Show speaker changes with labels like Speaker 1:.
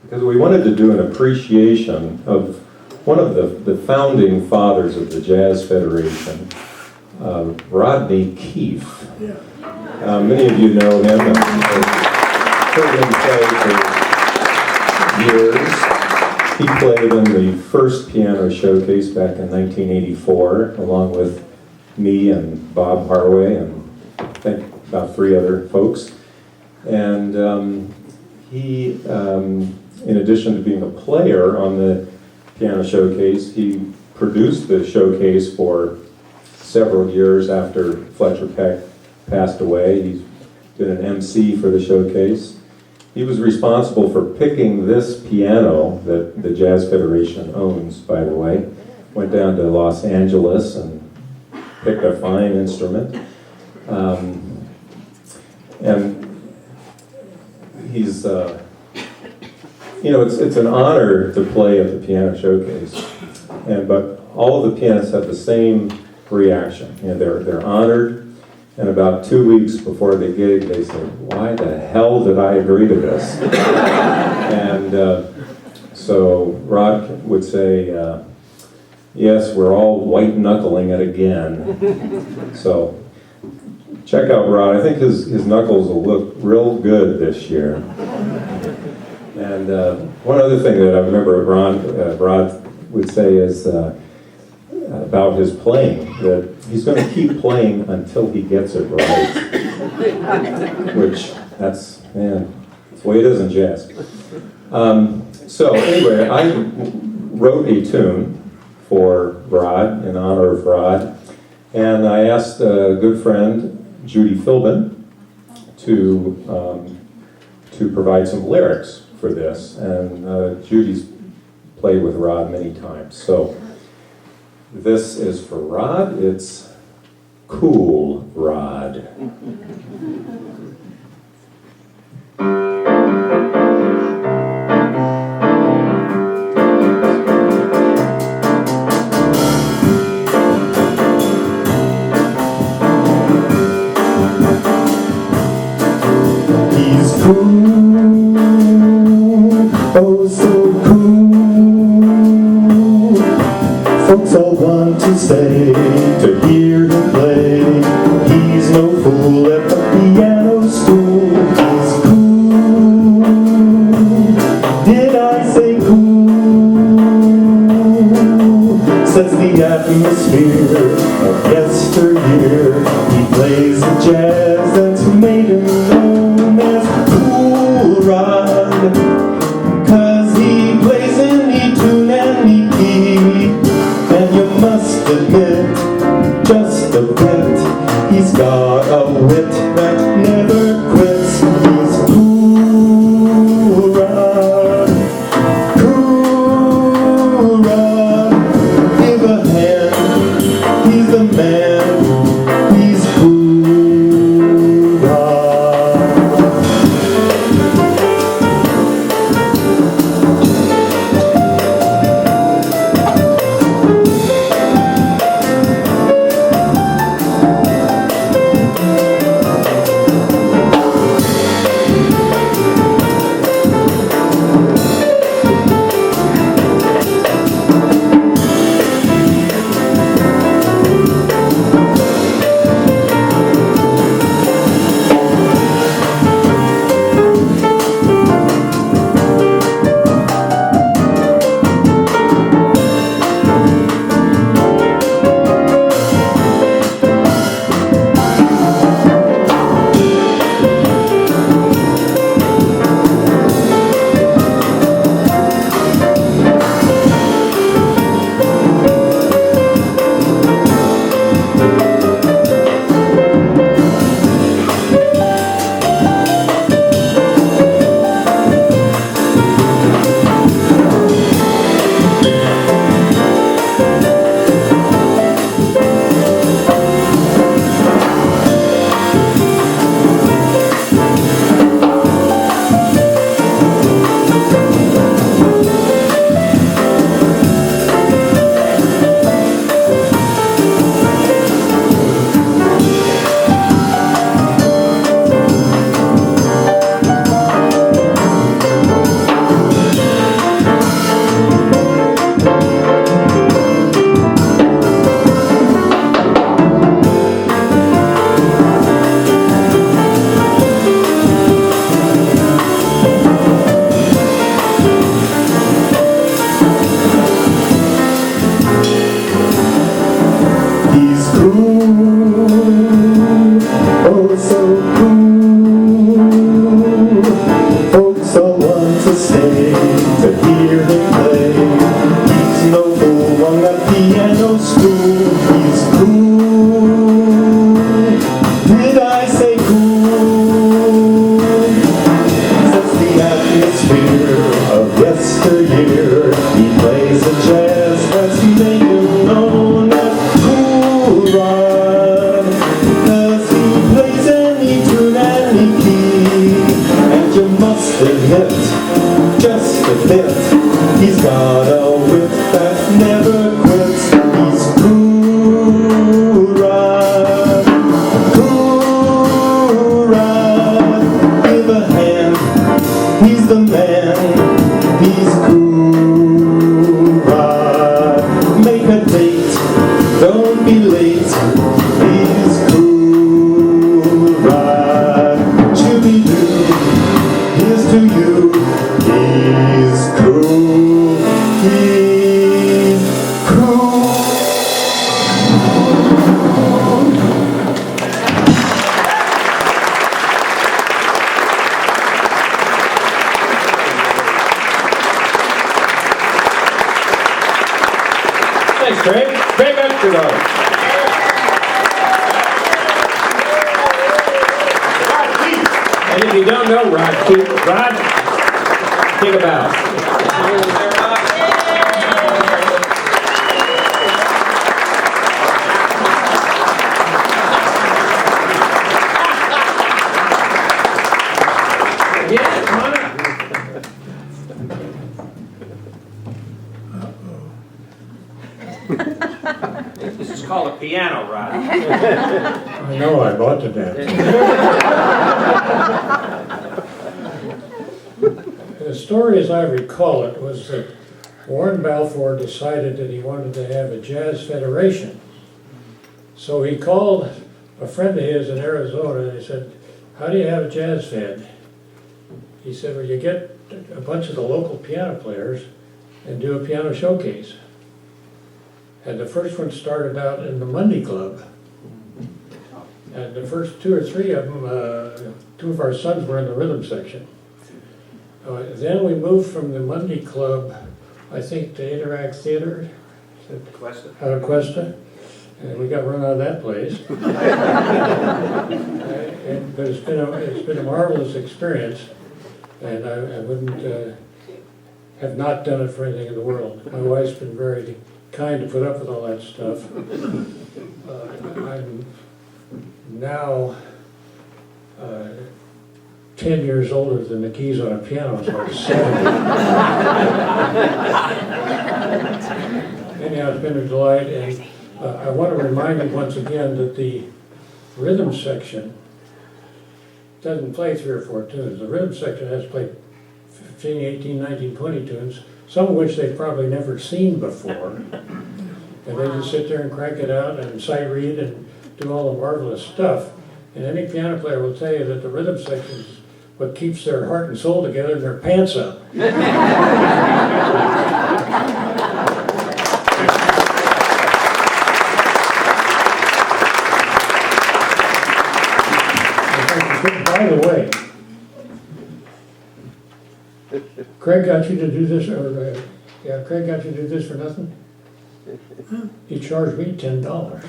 Speaker 1: because we wanted to do an appreciation of one of the founding fathers of the Jazz Federation, Rod Keif. Many of you know him. I've heard him play for years. He played in the first piano showcase back in 1984, along with me and Bob Harway and I think about 3 other folks. And he, in addition to being a player on the piano showcase, he produced the showcase for several years after Fletcher Peck passed away. He's been an MC for the showcase. He was responsible for picking this piano that the Jazz Federation owns, by the way. Went down to Los Angeles and picked a fine instrument. And he's, it's an honor to play at the piano showcase. But all of the pianists have the same reaction. They're honored. And about 2 weeks before the gig, they say, "Why the hell did I agree to this?" And so Rod would say, "Yes, we're all white-knuckling it again." So check out Rod. I think his knuckles will look real good this year. And one other thing that I remember Rod would say is about his playing, that he's going to keep playing until he gets it right. Which, that's the way it is in jazz. So anyway, I wrote a tune for Rod, in honor of Rod, and I asked a good friend, Judy Philbin, to provide some lyrics for this, and Judy's played with Rod many times. So this is for Rod. It's Cool Rod.
Speaker 2: He's cool, oh so cool. Folks all want to stay to hear him play. He's no fool at the piano school. He's cool, did I say cool? Sets the atmosphere of yesteryear. He plays the jazz that's made him known as Cool Rod, 'cause he plays any tune, any key. And you must admit, just a bit, he's got a wit that never quits. He's Cool Rod, Cool Rod. Give a hand, he's the man.
Speaker 3: don't know Rod Keif. Rod, take a bow. Yeah, come on up. This is called a piano, Rod.
Speaker 4: I know, I bought the damn thing. The story, as I recall it, was that Warren Balfour decided that he wanted to have a jazz federation. So he called a friend of his in Arizona and he said, "How do you have a jazz fed?" He said, "Well, you get a bunch of the local piano players and do a piano showcase." And the first one started out in the Monday Club. And the first 2 or 3 of them, 2 of our sons were in the rhythm section. Then we moved from the Monday Club, I think, to Interact Theater out of Cuesta. And we got run out of that place. But it's been a marvelous experience. And I wouldn't have not done it for anything in the world. My wife's been very kind to put up with all that stuff. I'm now 10 years older than the keys on a piano, so I'm 70. Anyhow, it's been a delight, and I want to remind you once again that the rhythm section doesn't play 3 or 4 tunes. The rhythm section has played 15, 18, 19, 20 tunes, some of which they've probably never seen before. And they just sit there and crank it out and sight read and do all the marvelous stuff. And any piano player will tell you that the rhythm section is what keeps their heart and soul together and their pants up. By the way, Craig got you to do this, Craig got you to do this for nothing? He charged me $10.